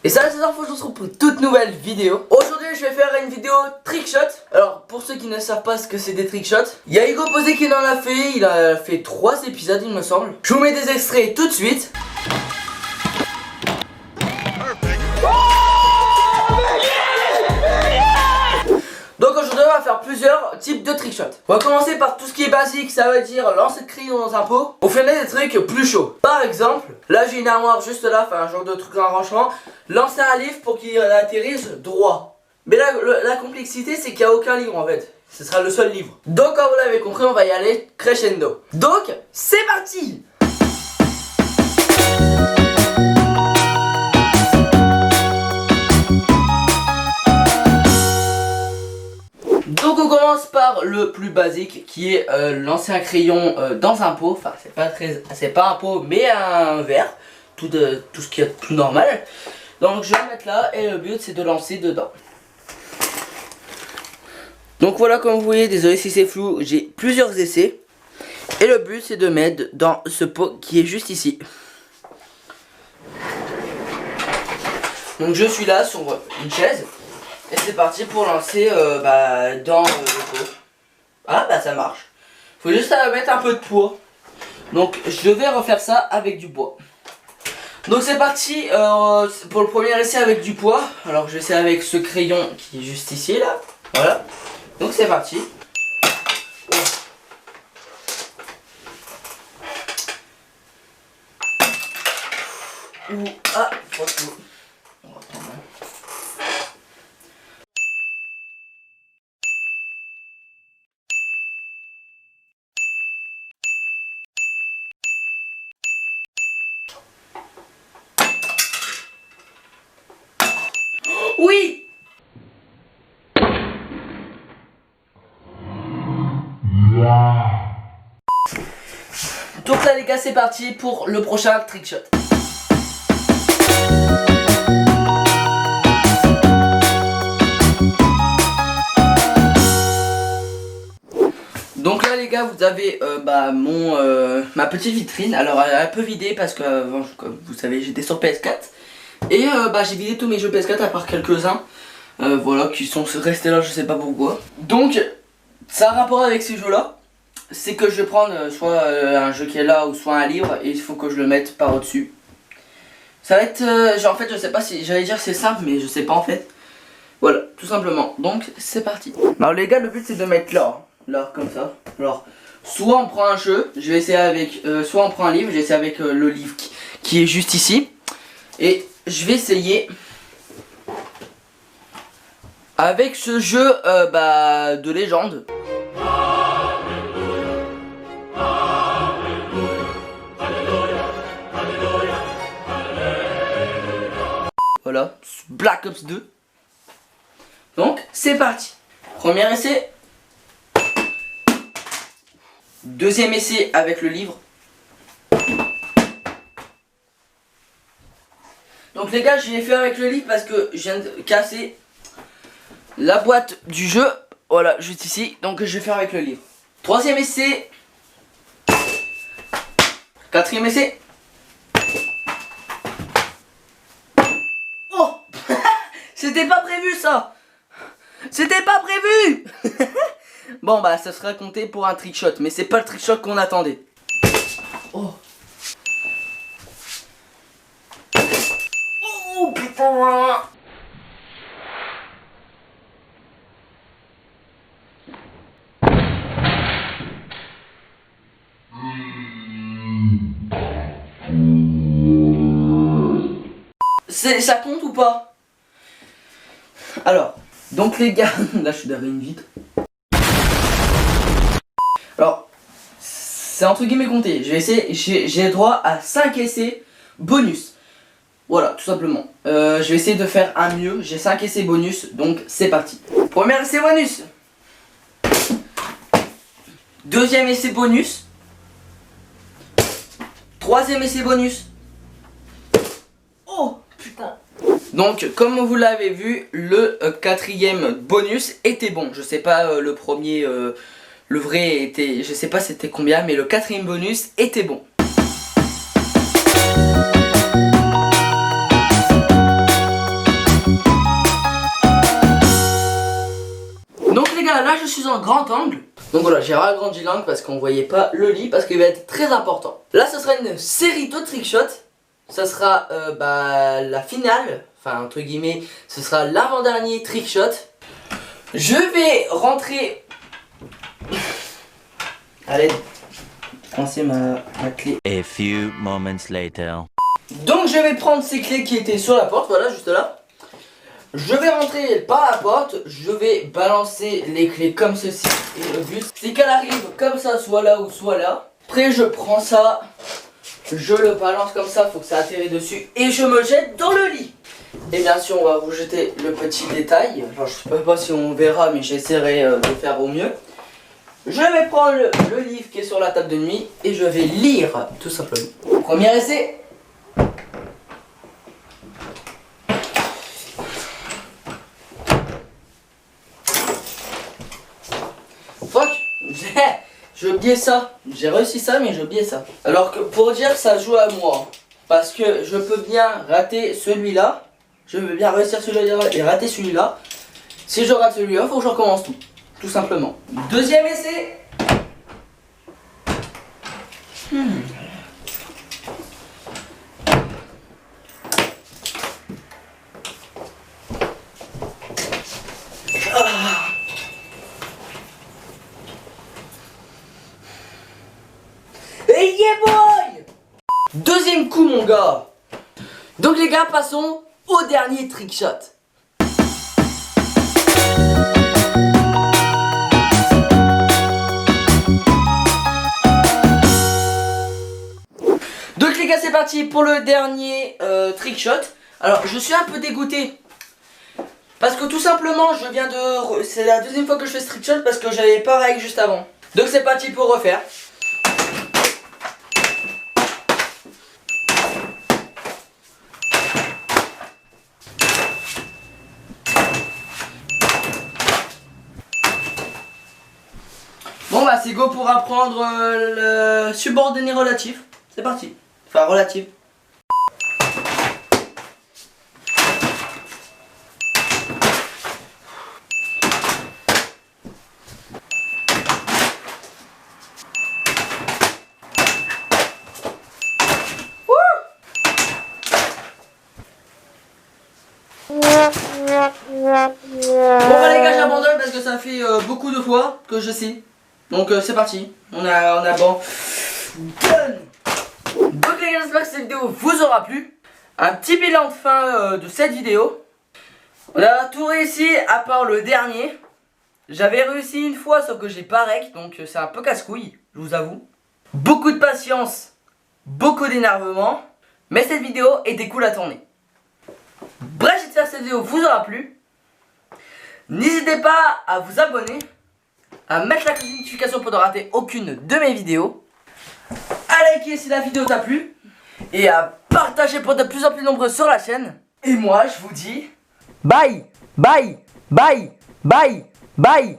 Et ça, c'est infos, je vous retrouve pour une toute nouvelle vidéo. Aujourd'hui, je vais faire une vidéo trickshot. Alors, pour ceux qui ne savent pas ce que c'est des trickshots, il y a Hugo Posé qui en a fait. Il a fait 3 épisodes, il me semble. Je vous mets des extraits tout de suite. Donc aujourd'hui on va faire plusieurs types de trickshots. On va commencer par tout ce qui est basique, ça veut dire lancer de crayon dans un pot. On fait des trucs plus chauds. Par exemple, là j'ai une armoire juste là, enfin un genre de truc en rangement. Lancer un livre pour qu'il atterrisse droit. Mais là la complexité c'est qu'il n'y a aucun livre en fait. Ce sera le seul livre. Donc comme vous l'avez compris, on va y aller crescendo. Donc c'est parti. Donc on commence par le plus basique qui est lancer un crayon dans un pot. Enfin c'est pas un pot mais un verre. Tout ce qui est plus normal. Donc je vais le mettre là et le but c'est de lancer dedans. Donc voilà, comme vous voyez, désolé si c'est flou, j'ai plusieurs essais. Et le but c'est de mettre dans ce pot qui est juste ici. Donc je suis là sur une chaise. Et c'est parti pour lancer dans le pot. Ah bah ça marche. Faut juste mettre un peu de poids. Donc je vais refaire ça avec du bois. Donc c'est parti pour le premier essai avec du poids. Alors je vais essayer avec ce crayon qui est juste ici là. Voilà. Donc c'est parti. Ah, franchement. On va reprendre. Oui! Donc là les gars, c'est parti pour le prochain trickshot. Donc là les gars, vous avez ma petite vitrine. Alors elle est un peu vidée parce que comme vous savez, j'étais sur PS4. Et j'ai vidé tous mes jeux PS4 à part quelques-uns. Voilà, qui sont restés là, je sais pas pourquoi. Donc ça a un rapport avec ces jeux là. C'est que je vais prendre soit un jeu qui est là ou soit un livre. Et il faut que je le mette par au-dessus. Ça va être en fait je sais pas si j'allais dire c'est simple, mais je sais pas en fait. Voilà, tout simplement. Donc c'est parti. Alors les gars, le but c'est de mettre là. Là comme ça. Alors soit on prend un jeu, je vais essayer avec soit on prend un livre, j'ai essayé avec le livre qui est juste ici. Et je vais essayer avec ce jeu de légende. Voilà, Black Ops 2. Donc c'est parti. Premier essai. Deuxième essai avec le livre. Donc les gars, je l'ai fait avec le livre parce que je viens de casser la boîte du jeu. Voilà, juste ici. Donc je vais faire avec le livre. Troisième essai. Quatrième essai. Oh c'était pas prévu ça. C'était pas prévu. Bon bah ça sera compté pour un trickshot. Mais c'est pas le trickshot qu'on attendait. Oh. Oh putain. Ça compte ou pas? Alors, donc les gars, là je suis derrière une vitre. Alors, c'est entre guillemets compté. Je vais essayer, j'ai droit à 5 essais bonus. Voilà, tout simplement. Je vais essayer de faire un mieux. J'ai 5 essais bonus, donc c'est parti. Premier essai bonus. Deuxième essai bonus. Troisième essai bonus. Oh putain. Donc comme vous l'avez vu, le quatrième bonus était bon. Je sais pas le premier, le vrai était, je sais pas c'était combien, mais le quatrième bonus était bon. plus en grand angle. Donc voilà, j'ai agrandi l'angle parce qu'on voyait pas le lit, parce qu'il va être très important. Là, ce sera une série de trickshots. Ça sera la finale, enfin entre guillemets, ce sera l'avant-dernier trickshot. Je vais rentrer. Allez, c'est ma clé. A few moments later. Donc je vais prendre ces clés qui étaient sur la porte, voilà, juste là. Je vais rentrer par la porte, je vais balancer les clés comme ceci. Et le but, c'est qu'elle arrive comme ça, soit là ou soit là. Après, je prends ça, je le balance comme ça, faut que ça atterrisse dessus. Et je me jette dans le lit. Et bien sûr, on va vous jeter le petit détail. Alors, je sais pas si on verra, mais j'essaierai de faire au mieux. Je vais prendre le livre qui est sur la table de nuit et je vais lire, tout simplement. Premier essai. Fuck. J'ai oublié ça. J'ai réussi ça, mais j'ai oublié ça. Alors que pour dire que ça joue à moi, parce que je peux bien rater celui-là. Je veux bien réussir celui-là et rater celui-là. Si je rate celui-là, faut que je recommence tout. Tout simplement. Deuxième essai. Hey yeah boy! Deuxième coup mon gars. Donc les gars, passons au dernier trickshot. Donc les gars, c'est parti pour le dernier trickshot. Alors je suis un peu dégoûté parce que tout simplement je viens de... C'est la deuxième fois que je fais ce trickshot parce que j'avais pas règle juste avant. Donc c'est parti pour refaire. Bon bah c'est go pour apprendre le subordonné relatif. C'est parti. Enfin relatif. Bon bah les gars, j'abandonne parce que ça fait beaucoup de fois que je sais. Donc c'est parti. On a bon. Done. Donc les gars, j'espère que cette vidéo vous aura plu. Un petit bilan de fin de cette vidéo. On a tout réussi à part le dernier. J'avais réussi une fois sauf que j'ai pas rec, donc c'est un peu casse-couille, je vous avoue. Beaucoup de patience, beaucoup d'énervement. Mais cette vidéo était cool à tourner. Bref, j'espère que cette vidéo vous aura plu. N'hésitez pas à vous abonner, à mettre la cloche de notification pour ne rater aucune de mes vidéos, à liker si la vidéo t'a plu, et à partager pour de plus en plus nombreux sur la chaîne. Et moi, je vous dis bye, bye, bye, bye, bye.